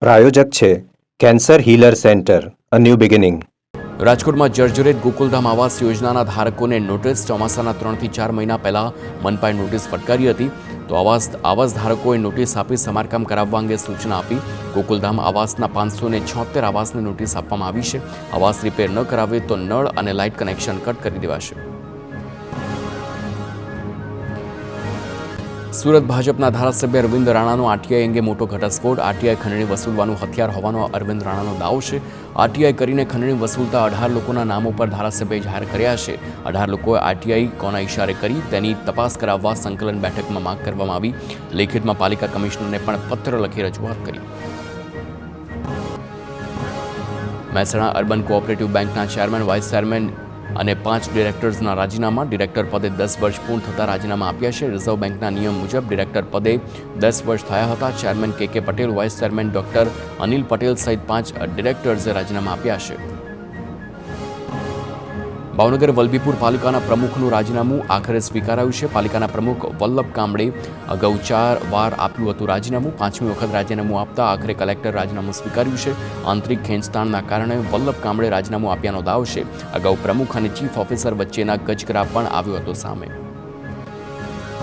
પ્રાયોજક છે cancer healer centre a new beginning. રાજકોટમાં જર્જરિત ગોકુલધામ આવાસ યોજનાના ધારકોને નોટિસ. ચોમાસાના 3 થી 4 મહિના પહેલા મનપાએ નોટિસ ફટકારી હતી, તો આવાસ ધારકોએ નોટિસ આપી સમારકામ કરાવવા અંગે સૂચના આપી. ગોકુલધામ આવાસના 576 આવાસને નોટિસ આપવામાં આવી છે. આવાસ રિપેર ન કરાવે તો નળ અને લાઇટ કનેક્શન કટ કરી દેવાશે. સુરત ભાજપના ધારાસભ્ય અરવિંદ રાણાનો આરટીઆઈ અંગે મોટો ઘટસ્ફોટ. આરટીઆઈ ખંડણી વસૂલવાનું હથિયાર હોવાનો અરવિંદ રાણાનો દાવો છે. આરટીઆઈ કરીને ખંડણી વસૂલતા 18 લોકોના નામો પર ધારાસભ્યએ જાહેર કર્યા છે. 18 લોકોએ આરટીઆઈ કોના ઇશારે કરી તેની તપાસ કરાવવા સંકલન બેઠકમાં માંગ કરવામાં આવી. લેખિતમાં પાલિકા કમિશનરને પણ પત્ર લખી રજૂઆત કરી. મહેસાણા અર્બન કોઓપરેટિવ બેંકના ચેરમેન, વાઇસ ચેરમેન અને 5 ડિરેક્ટર્સના રાજીનામા. ડિરેક્ટર પદે 10 વર્ષ પૂર્ણ થતાં રાજીનામા આપ્યા છે. રિઝર્વ બેંકના નિયમ મુજબ ડિરેક્ટર પદે 10 વર્ષ થયા હતા. Chairman K Patel, vice chairman doctor Anil Patel સહિત 5 ડિરેક્ટર્સે રાજીનામા આપ્યા છે. ભાવનગર વલભીપુર પાલિકાના પ્રમુખનું રાજીનામું આખરે સ્વીકારાયું છે. પાલિકાના પ્રમુખ વલ્લભ કામડે અગાઉ 4 વાર આપ્યું હતું રાજીનામું. 5મી વખત રાજીનામું આપતા આખરે કલેક્ટર રાજીનામું સ્વીકાર્યું છે. આંતરિક ખેંચતાણના કારણે વલ્લભ કામડે રાજીનામું આપ્યાનો દાવો છે. અગાઉ પ્રમુખ અને ચીફ ઓફિસર વચ્ચેના ગજગરા પણ આવ્યો હતો સામે.